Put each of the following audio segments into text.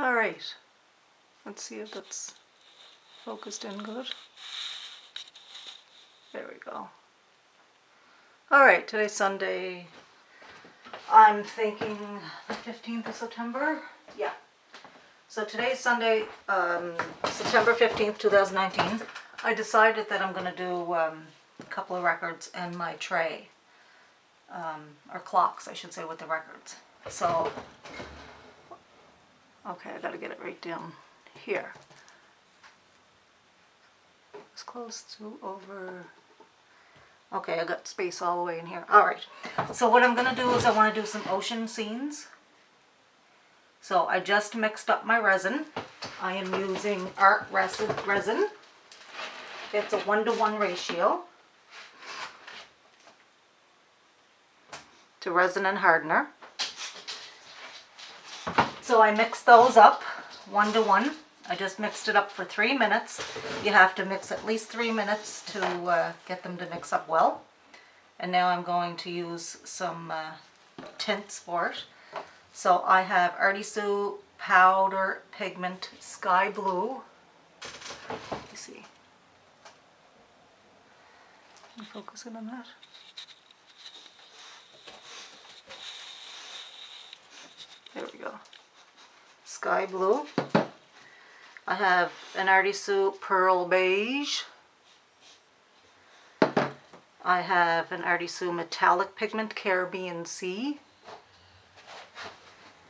Alright, let's see if that's focused in good. There we go. Alright, today's Sunday. I'm thinking the 15th of September. Yeah. So today's Sunday, September 15th, 2019. I decided that I'm going to do a couple of records in my tray. Or clocks, I should say, with the records. So, okay, I got to get it right down here. It's close to over... Okay, I got space all the way in here. Alright, so what I'm going to do is I want to do some ocean scenes. So I just mixed up my resin. I am using art resin. It's a 1-to-1 ratio to resin and hardener. So I mixed those up 1-to-1. I just mixed it up for 3 minutes. You have to mix at least 3 minutes to get them to mix up well. And now I'm going to use some tints for it. So I have Artie Sue Powder Pigment Sky Blue. Let me see. Can you focus in on that? There we go. Sky Blue. I have an Artie Sue Pearl Beige. I have an Artie Sue Metallic Pigment Caribbean Sea.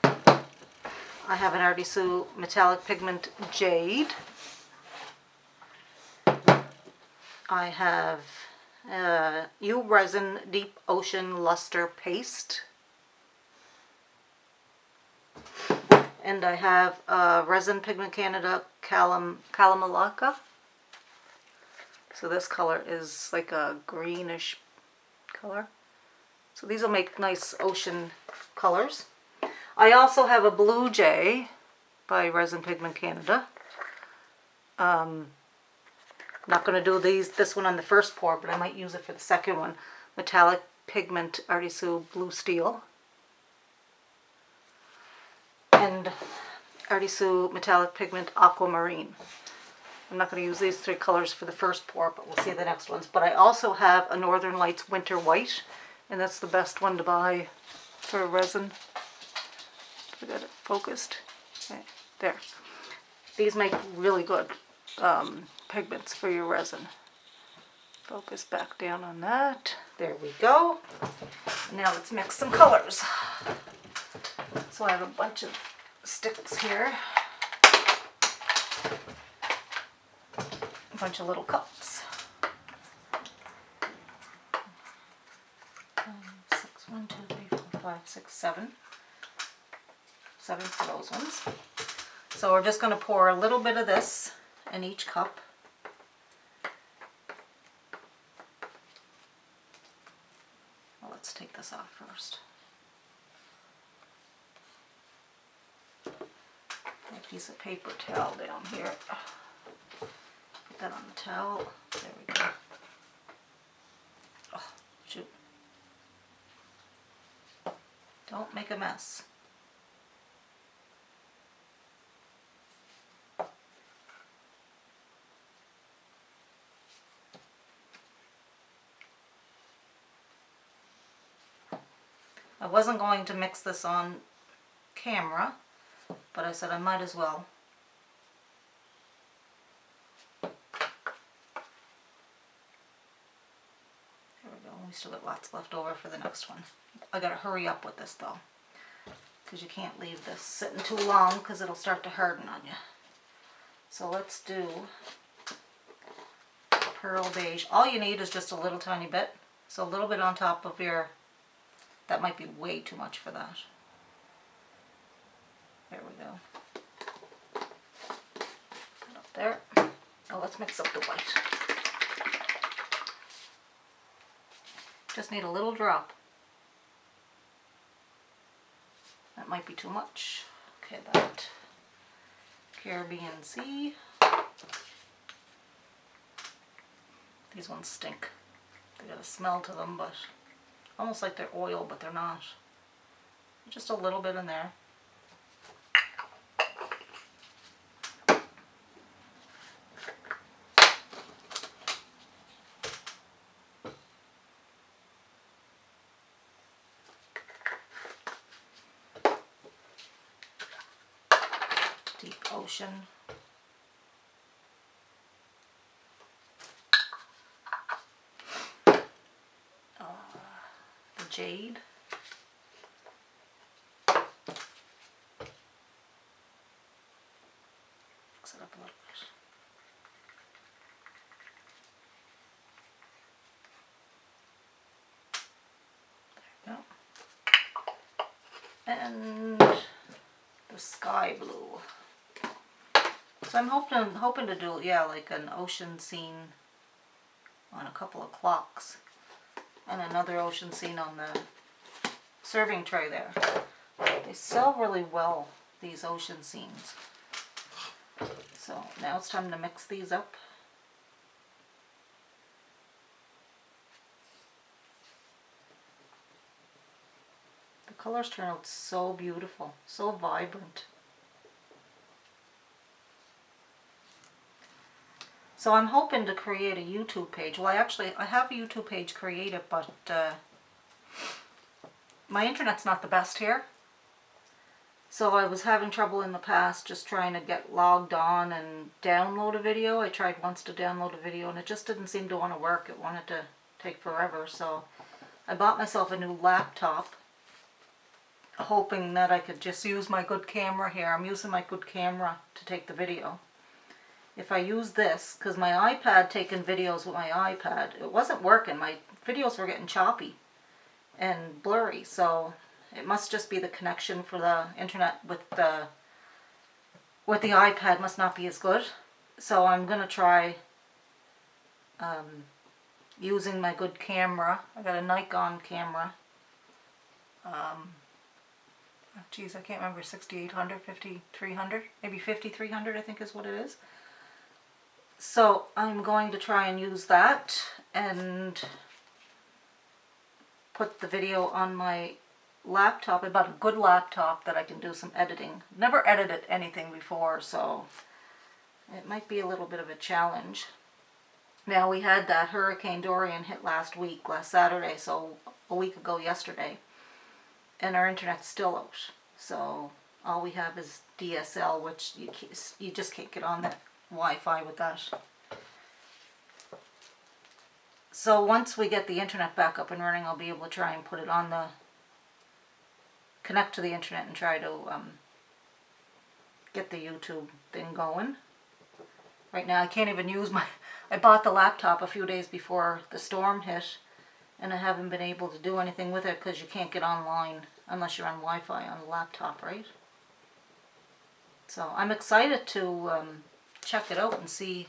I have an Artie Sue Metallic Pigment Jade. I have U Resin Deep Ocean Luster Paste. And I have Resin Pigment Canada Calamalaka. So this color is like a greenish color. So these will make nice ocean colors. I also have a Blue Jay by Resin Pigment Canada. Not going to do this one on the first pour, but I might use it for the second one. Metallic Pigment Artie Sue Blue Steel. And Artie Sue Metallic Pigment Aquamarine. I'm not going to use these 3 colors for the first pour, but we'll see the next ones. But I also have a Northern Lights Winter White, and that's the best one to buy for resin. I got it focused. Okay, there. These make really good pigments for your resin. Focus back down on that. There we go. Now let's mix some colors. So I have a bunch of sticks here. A bunch of little cups. 1, 2, 3, 4, 5, 6, 7. 7 for those ones. So we're just going to pour a little bit of this in each cup. Well, let's take this off first. A piece of paper towel down here. Put that on the towel. There we go. Oh, shoot. Don't make a mess. I wasn't going to mix this on camera, but I said I might as well. There we go. We still got lots left over for the next one. I gotta hurry up with this though, because you can't leave this sitting too long because it'll start to harden on you. So let's do Pearl Beige. All you need is just a little tiny bit. So a little bit on top of your... That might be way too much for that. There we go. Put up there. Now let's mix up the white. Just need a little drop. That might be too much. Okay, that Caribbean Sea. These ones stink. They got a smell to them, but almost like they're oil, but they're not. Just a little bit in there. ocean. The jade. Mix it up a little bit. There we go. And the sky blue. So I'm hoping to do, yeah, like an ocean scene on a couple of clocks and another ocean scene on the serving tray there. They sell really well, these ocean scenes. So now it's time to mix these up. The colors turn out so beautiful, so vibrant. So I'm hoping to create a YouTube page. Well, I have a YouTube page created, but my internet's not the best here. So I was having trouble in the past just trying to get logged on and download a video. I tried once to download a video and it just didn't seem to want to work. It wanted to take forever. So I bought myself a new laptop, hoping that I could just use my good camera here. I'm using my good camera to take the video. If I use this, because my iPad taking videos with my iPad, it wasn't working. My videos were getting choppy and blurry, so it must just be the connection for the internet with the iPad must not be as good. So I'm going to try using my good camera. I got a Nikon camera. Geez, I can't remember, 6800, 5300, maybe 5300 I think is what it is. So I'm going to try and use that and put the video on my laptop. I bought a good laptop that I can do some editing. Never edited anything before, so it might be a little bit of a challenge. Now we had that Hurricane Dorian hit last Saturday, so a week ago yesterday, and our internet's still out. So all we have is DSL, which you just can't get on that Wi-Fi with that. So once we get the internet back up and running, I'll be able to try and put it on connect to the internet and try to get the YouTube thing going. Right now I can't even use I bought the laptop a few days before the storm hit, and I haven't been able to do anything with it because you can't get online unless you're on Wi-Fi on the laptop, right? So I'm excited to check it out and see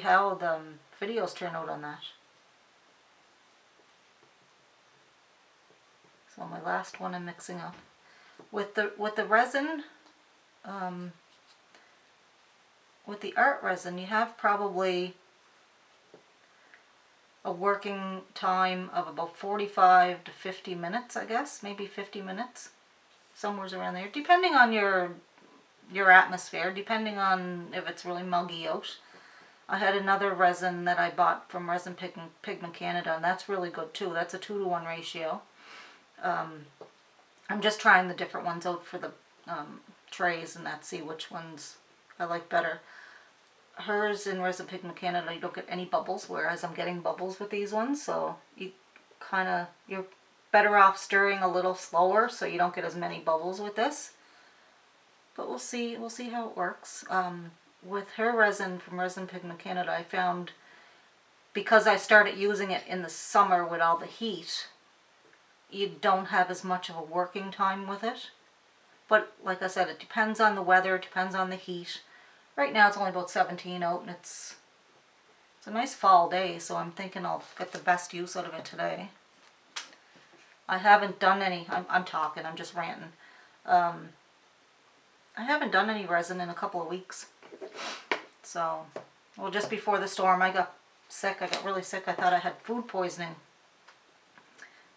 how the videos turn out on that. So my last one I'm mixing up with the resin. With the art resin, you have probably a working time of about 45 to 50 minutes, I guess, maybe 50 minutes, somewhere around there, depending on your atmosphere, depending on if it's really muggy out. I had another resin that I bought from Resin Pigment Canada, and that's really good too. That's a 2-to-1 ratio. I'm just trying the different ones out for the trays and that, see which ones I like better. Hers in Resin Pigment Canada, you don't get any bubbles, whereas I'm getting bubbles with these ones, so you're better off stirring a little slower so you don't get as many bubbles with this. But we'll see how it works. With her resin from Resin Pigment Canada, I found, because I started using it in the summer with all the heat, you don't have as much of a working time with it. But like I said, it depends on the weather, it depends on the heat. Right now it's only about 17 out, and it's a nice fall day, so I'm thinking I'll get the best use out of it today. I haven't done any, I'm talking, I'm just ranting. I haven't done any resin in a couple of weeks. So, well, just before the storm I got sick. I got really sick. I thought I had food poisoning.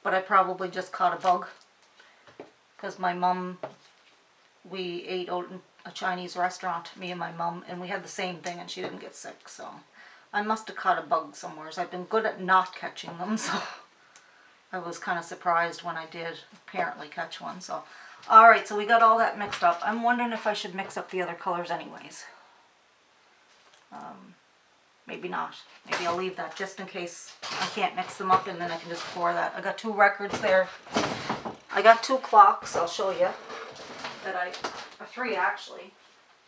But I probably just caught a bug. Because my mom, we ate out in a Chinese restaurant, me and my mom, and we had the same thing and she didn't get sick. So I must have caught a bug somewhere. So I've been good at not catching them. So I was kind of surprised when I did apparently catch one. So, all right, so we got all that mixed up. I'm wondering if I should mix up the other colors anyways. Maybe not. Maybe I'll leave that just in case I can't mix them up, and then I can just pour that. I got 2 records there. I got 2 clocks, I'll show you, or 3 actually,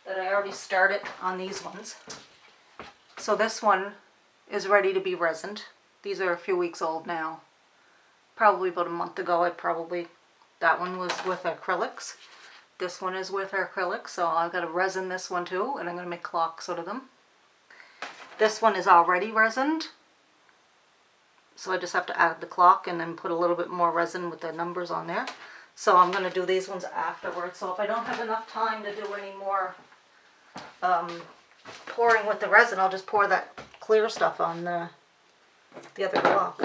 that I already started on these ones. So this one is ready to be resined. These are a few weeks old now. Probably about a month ago, that one was with acrylics. This one is with acrylics, so I've got to resin this one too, and I'm going to make clocks out of them. This one is already resined, so I just have to add the clock and then put a little bit more resin with the numbers on there. So I'm going to do these ones afterwards. So if I don't have enough time to do any more pouring with the resin, I'll just pour that clear stuff on the other clock.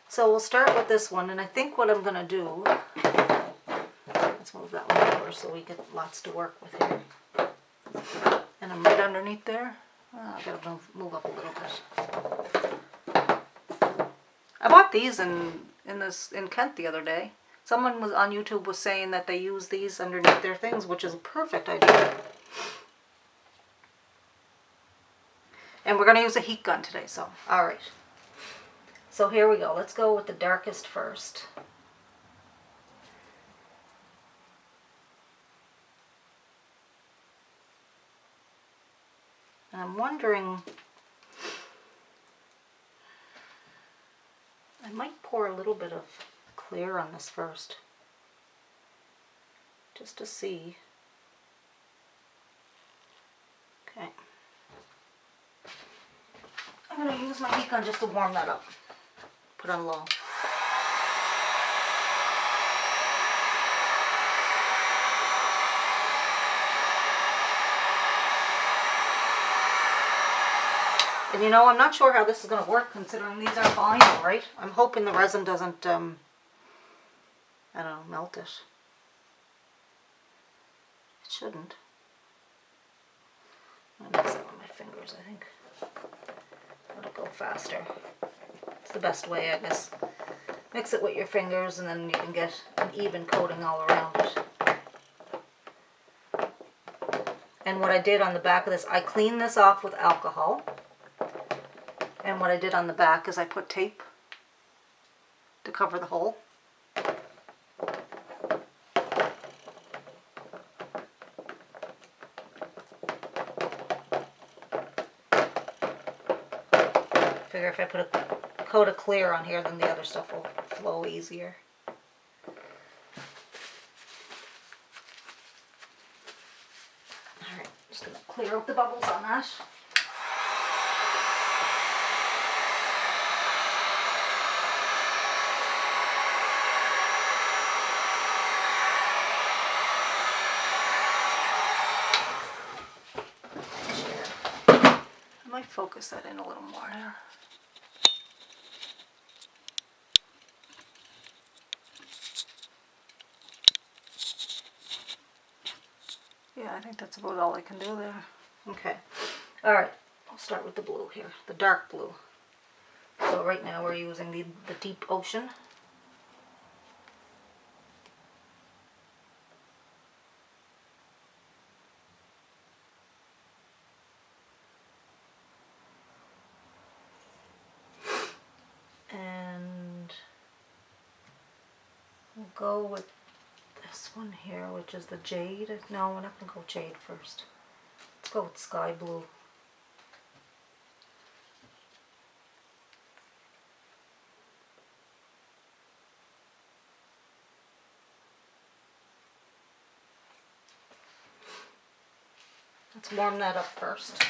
So we'll start with this one, and I think what I'm going to do, let's move that one over so we get lots to work with here. And I'm right underneath there. Oh, I've got to move up a little bit. I bought these in Kent the other day. Someone was on YouTube was saying that they use these underneath their things, which is a perfect idea. And we're going to use a heat gun today, so alright. So here we go. Let's go with the darkest first. And I'm wondering, I might pour a little bit of clear on this first, just to see. Okay. I'm going to use my heat gun just to warm that up. Put on low. And you know, I'm not sure how this is going to work considering these are vinyl, right? I'm hoping the resin doesn't, I don't know, melt it. It shouldn't. I'm going to mix it with my fingers, I think. Let it go faster. It's the best way, I guess. Mix it with your fingers and then you can get an even coating all around it. And what I did on the back of this, I cleaned this off with alcohol. And what I did on the back is I put tape to cover the hole. Figure if I put a coat of clear on here, then the other stuff will flow easier. Alright, just going to clear out the bubbles on that. I might focus that in a little more there. Yeah, I think that's about all I can do there. Okay. Alright, I'll start with the blue here, the dark blue. So right now we're using the deep ocean. And we'll go with this one here, which is the jade. No, we're not going to go jade first. Let's go with sky blue. Let's warm that up first.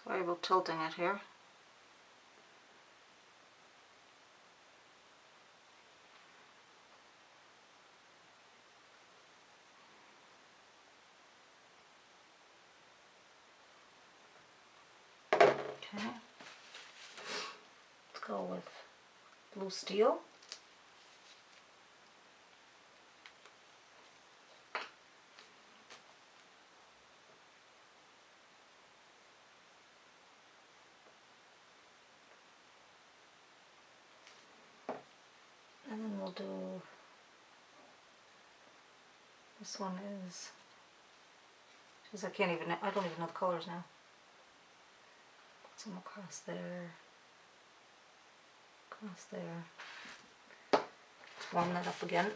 Sorry about tilting it here. Okay. Let's go with blue steel. And then we'll do, this one is, because I don't even know the colors now. Put some across there, across there. Let's warm that up again.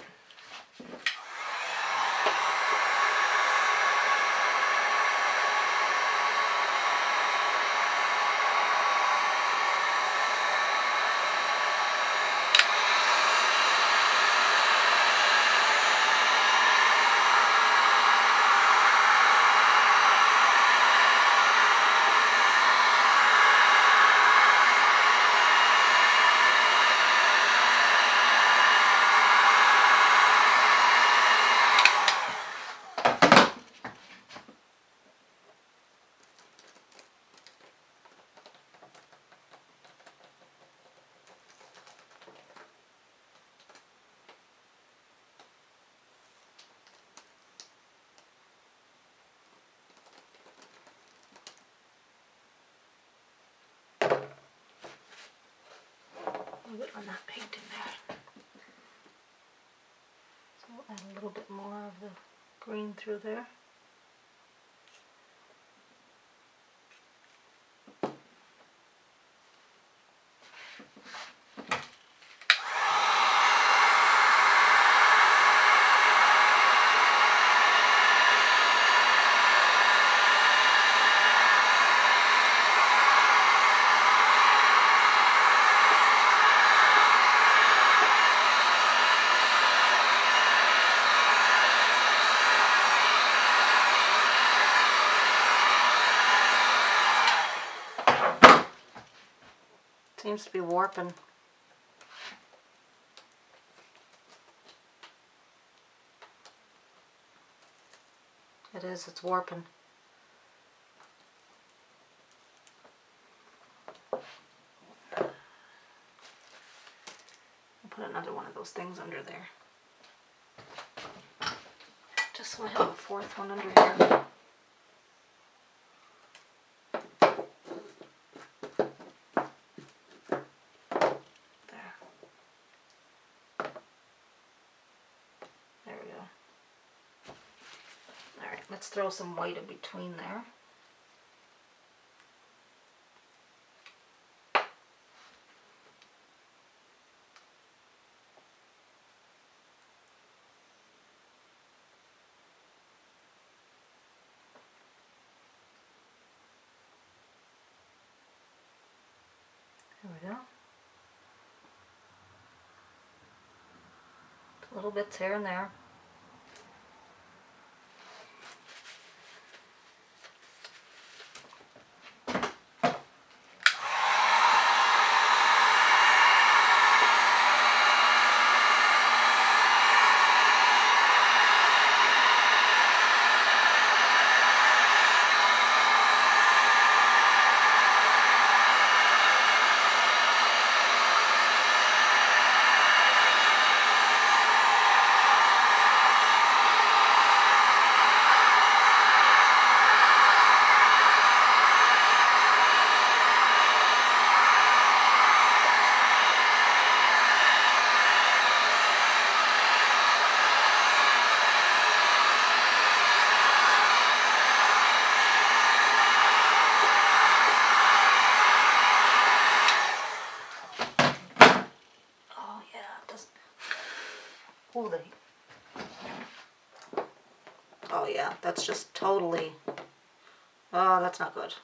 A little bit on that paint in there. So we'll add a little bit more of the green through there. Seems to be warping. It is, it's warping. I'll put another one of those things under there. Just so I have a fourth one under here. Let's throw some white in between there. There we go. Little bits here and there. Oh yeah, that's just totally, oh, that's not good.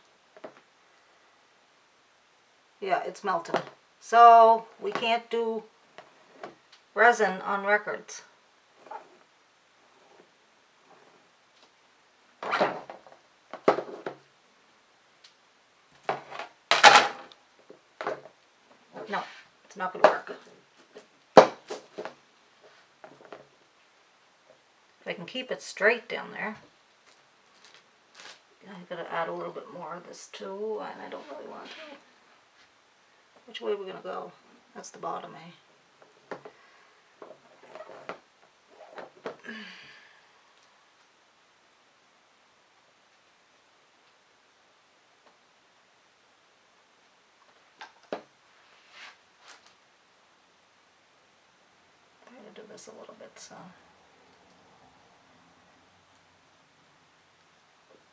Yeah, it's melting. So we can't do resin on records. No, it's not going to work. If I can keep it straight down there. I'm going to add a little bit more of this too, and I don't really want to. Which way are we going to go? That's the bottom, eh? I'm going to do this a little bit, so...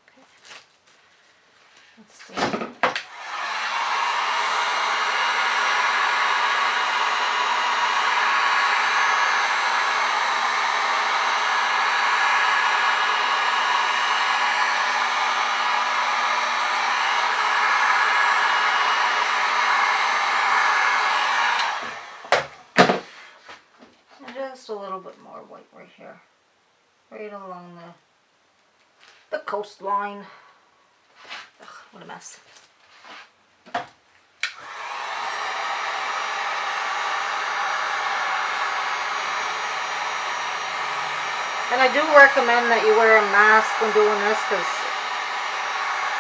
Okay. Let's see. Just a little bit more white right here, right along the coastline. Ugh, what a mess. And I do recommend that you wear a mask when doing this because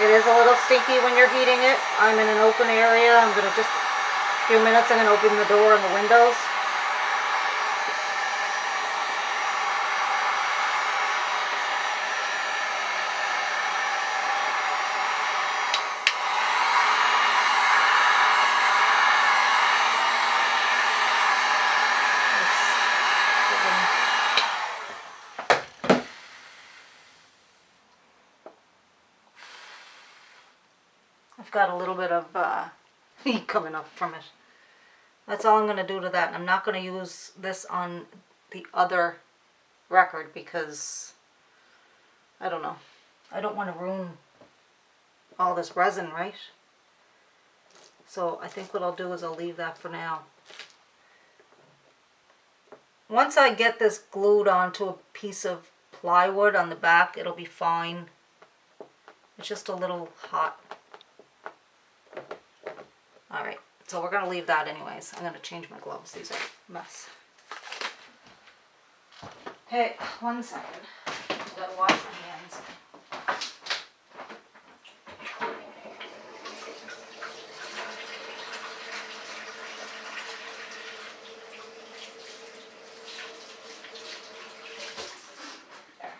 it is a little stinky when you're heating it. I'm in an open area. I'm going to just a few minutes, I'm going to open the door and the windows. I've got a little bit of heat coming up from it. That's all I'm going to do to that. I'm not going to use this on the other record because, I don't know, I don't want to ruin all this resin, right? So I think what I'll do is I'll leave that for now. Once I get this glued onto a piece of plywood on the back, it'll be fine. It's just a little hot. Alright, so we're going to leave that anyways. I'm going to change my gloves. These are a mess. Okay, 1 second. I've got to wash my hands. There.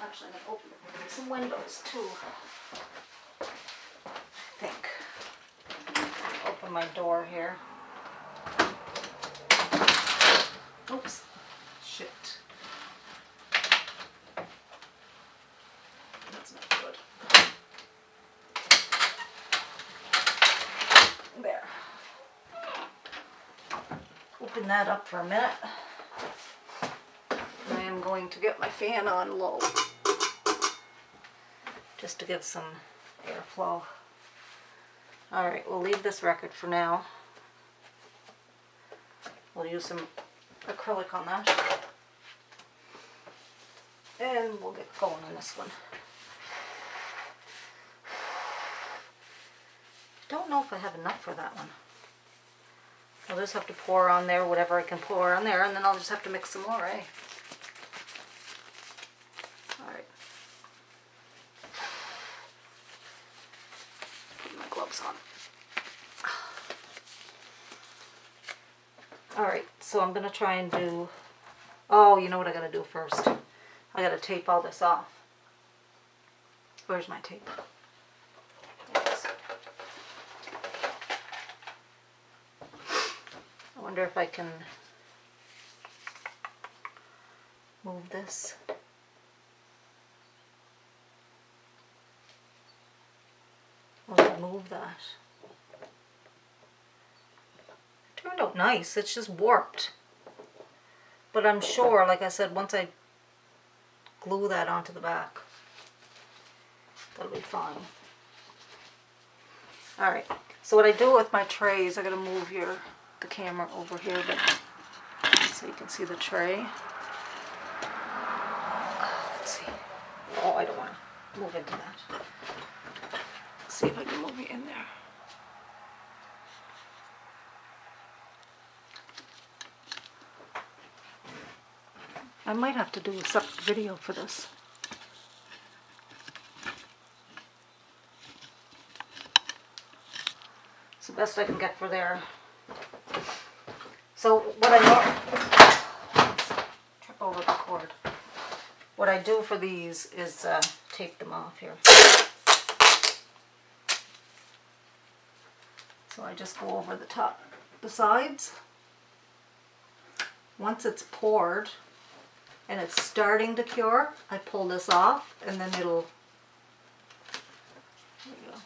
Actually, I'm going to open some windows too. I think. Open my door here. Oops. Shit. That's not good. There. Open that up for a minute. I am going to get my fan on low. Just to give some airflow. Alright, we'll leave this record for now. We'll use some acrylic on that. And we'll get going on this one. Don't know if I have enough for that one. I'll just have to pour on there whatever I can pour on there, and then I'll just have to mix some more, eh? Alright. Put my gloves on. Alright, so I'm going to try and do... Oh, you know what I got to do first? I got to tape all this off. Where's my tape? There it is. I wonder if I can move this. I'll move that. Turned out nice. It's just warped. But I'm sure, like I said, once I glue that onto the back, that'll be fine. Alright, so what I do with my trays, I gotta move the camera over here a bit so you can see the tray. Let's see. Oh, I don't want to move into that. Let's see if I can move it in there. I might have to do a separate video for this. best I can get for there. So what I trip over the cord. What I do for these is tape them off here. So I just go over the top, the sides. Once it's poured and it's starting to cure, I pull this off and then it'll, there you go.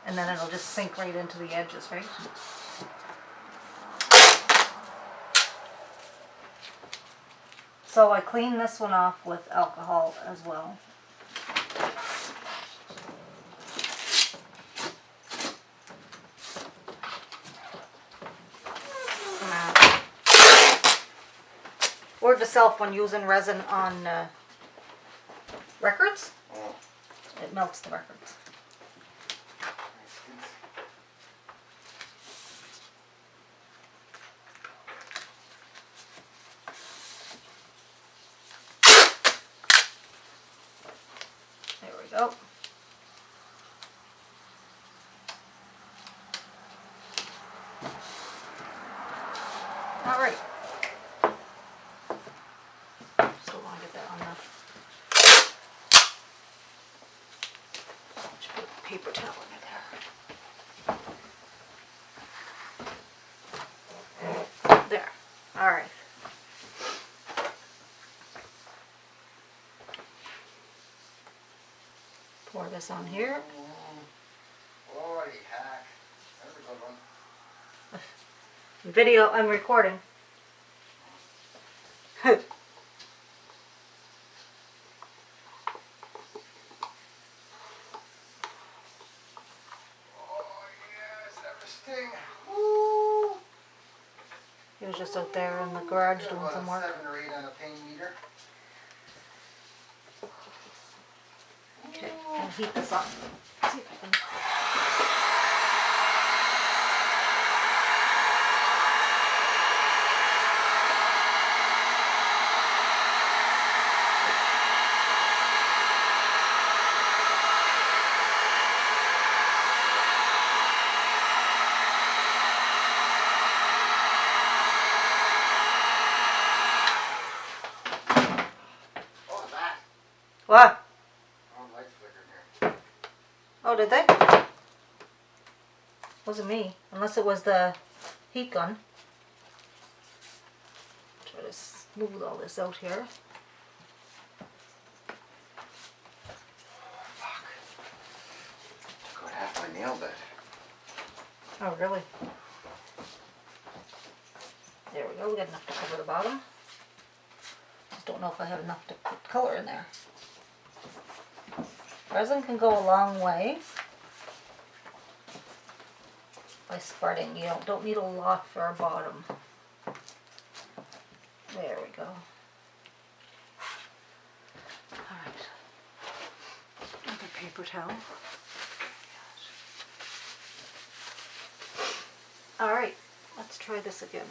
And then it'll just sink right into the edges, right? So I clean this one off with alcohol as well. Word to self, when using resin on records, it melts the records. There we go. All right. Still want to get that on the just put a paper towel in there. There. All right. Pour this on here. Oh, you hack. That's a good one. Video, I'm recording. Oh, yes, everything. Ooh. He was just out there in the garage doing some work. 7 or 8 on a pain meter. Okay, I'll heat this up. See if I can. Oh, that. What? Oh, lights flickering here. Oh, did they? Wasn't me, unless it was the heat gun. Try to smooth all this out here. Fuck. Took out half my nail bed. Oh, really? There we go, we got enough to cover the bottom. Just don't know if I have enough to put color in there. Resin can go a long way by spreading. You don't need a lot for our bottom. There we go. Alright. Another paper towel. Alright, let's try this again.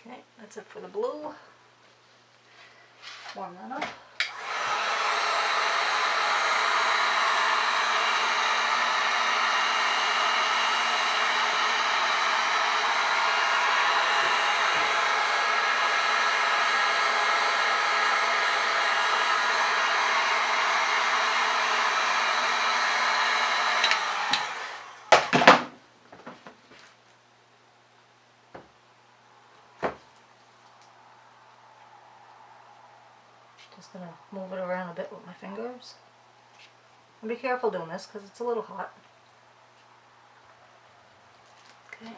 Okay, that's it for the blue. Warm that up. Just gonna move it around a bit with my fingers. And be careful doing this because it's a little hot. Okay.